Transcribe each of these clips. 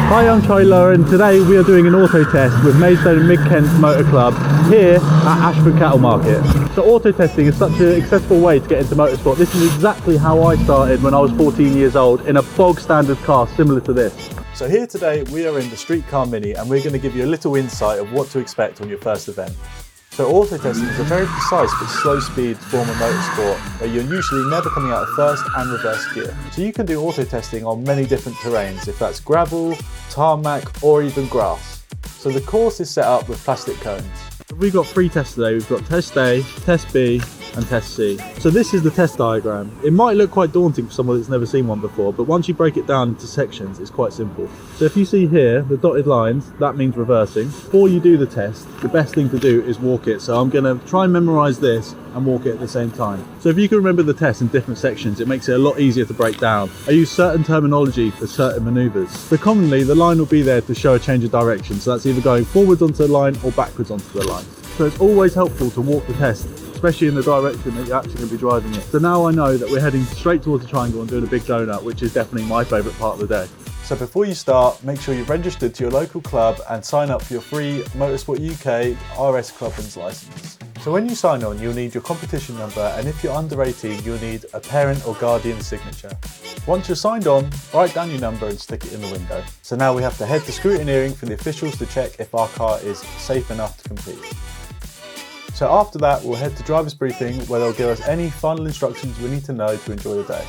Hi, I'm Tyler, and today we are doing an auto test with Maidstone and Mid-Kent Motor Club here at Ashford Cattle Market. So auto testing is such an accessible way to get into motorsport. This is exactly how I started when I was 14 years old in a bog standard car similar to this. So here today we are in the StreetCar MINI, and we're going to give you a little insight of what to expect on your first event. So auto testing is a very precise but slow speed form of motorsport where you're usually never coming out of first and reverse gear. So you can do auto testing on many different terrains, if that's gravel, tarmac or even grass. So the course is set up with plastic cones. We've got 3 tests today. We've got test A, test B and test C. So this is the test diagram. It might look quite daunting for someone that's never seen one before, but once you break it down into sections, it's quite simple. So if you see here, the dotted lines, that means reversing. Before you do the test, the best thing to do is walk it. So I'm gonna try and memorize this and walk it at the same time. So if you can remember the test in different sections, it makes it a lot easier to break down. I use certain terminology for certain maneuvers. So commonly, the line will be there to show a change of direction. So that's either going forwards onto the line or backwards onto the line. So it's always helpful to walk the test, especially in the direction that you're actually going to be driving it. So now I know that we're heading straight towards the triangle and doing a big donut, which is definitely my favourite part of the day. So before you start, make sure you've registered to your local club and sign up for your free Motorsport UK RS Clubman's licence. So when you sign on, you'll need your competition number, and if you're under 18, you'll need a parent or guardian signature. Once you're signed on, write down your number and stick it in the window. So now we have to head to scrutineering for the officials to check if our car is safe enough to compete. So after that, we'll head to driver's briefing where they'll give us any final instructions we need to know to enjoy the day.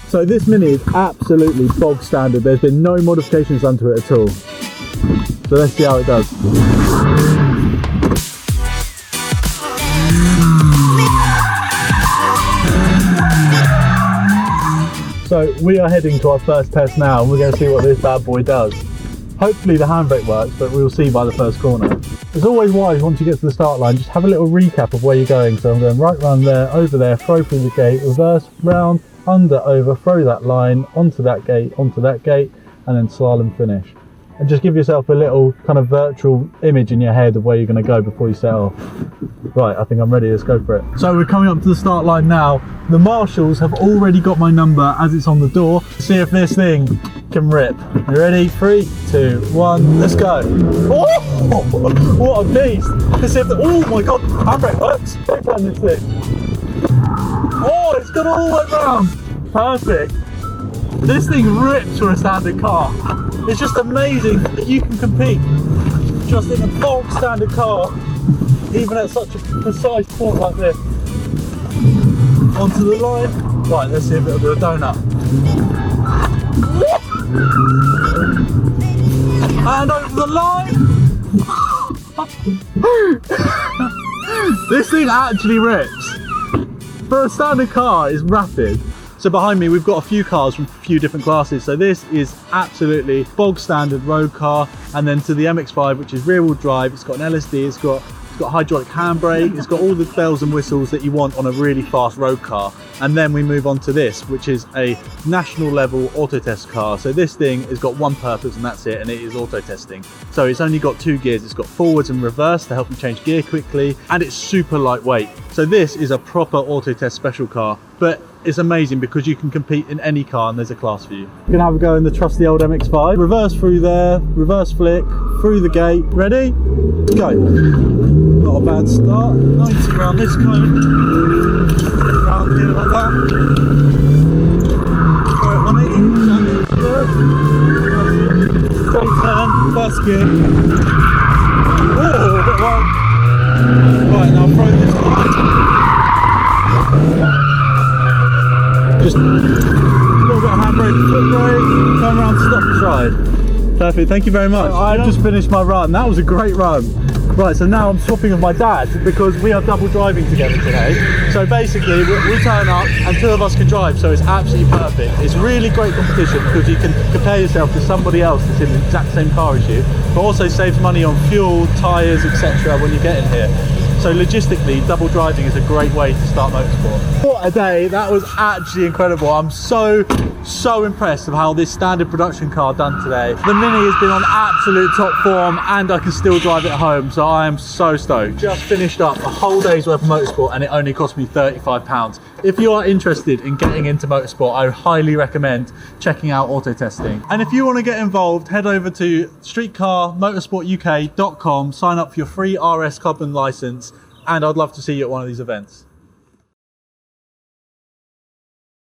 So this Mini is absolutely bog standard. There's been no modifications done to it at all. So let's see how it does. So we are heading to our first test now, and we're going to see what this bad boy does. Hopefully the handbrake works, but we'll see by the first corner. It's always wise once you get to the start line, just have a little recap of where you're going. So I'm going right round there, over there, throw through the gate, reverse, round, under, over, throw that line, onto that gate, and then slalom finish. And just give yourself a little kind of virtual image in your head of where you're going to go before you set off. Right, I think I'm ready, let's go for it. So we're coming up to the start line now. The marshals have already got my number as it's on the door. See if this thing can rip. You ready? 3, 2, 1, let's go. Oh, what a beast. Let's see if oh my God, handbrake works. Don't turn this thing. Oh, it's gone all the way around. Perfect. This thing rips for a standard car. It's just amazing that you can compete just in a bog standard car, even at such a precise point like this. Onto the line. Right, let's see if it'll do a donut. And over the line. This thing actually rips. For a standard car, it's rapid. So behind me, we've got a few cars from a few different classes. So this is absolutely bog standard road car. And then to the MX-5, which is rear wheel drive, it's got an LSD, it's got hydraulic handbrake, it's got all the bells and whistles that you want on a really fast road car. And then we move on to this, which is a national level auto test car. So this thing has got one purpose and that's it, and it is auto testing. So it's only got 2 gears. It's got forwards and reverse to help you change gear quickly, and it's super lightweight. So this is a proper auto test special car, but it's amazing because you can compete in any car and there's a class for you. We're gonna have a go in the trusty old MX-5. Reverse through there, reverse flick, through the gate. Ready? Go. Not a bad start. 90 round this cone. Round here like that. Throw it 180. Straight turn, first gear. Oh, a bit long. Right, now throw this line. Just a little bit of handbrake, foot brake, turn around, stop the stride. Perfect, thank you very much. I just finished my run. That was a great run. Right, so now I'm swapping with my dad because we are double driving together today. So basically, we turn up and 2 of us can drive, so it's absolutely perfect. It's really great competition because you can compare yourself to somebody else that's in the exact same car as you, but also saves money on fuel, tyres, etc. when you get in here. So logistically, double driving is a great way to start motorsport. What a day, that was actually incredible. I'm so impressed with how this standard production car done today. The Mini has been on absolute top form and I can still drive it home, so I am so stoked. Just finished up a whole day's worth of motorsport and it only cost me £35. If you are interested in getting into motorsport, I highly recommend checking out Autotesting. And if you want to get involved, head over to StreetCarMotorsportUK.com, sign up for your free RS club and license, and I'd love to see you at one of these events.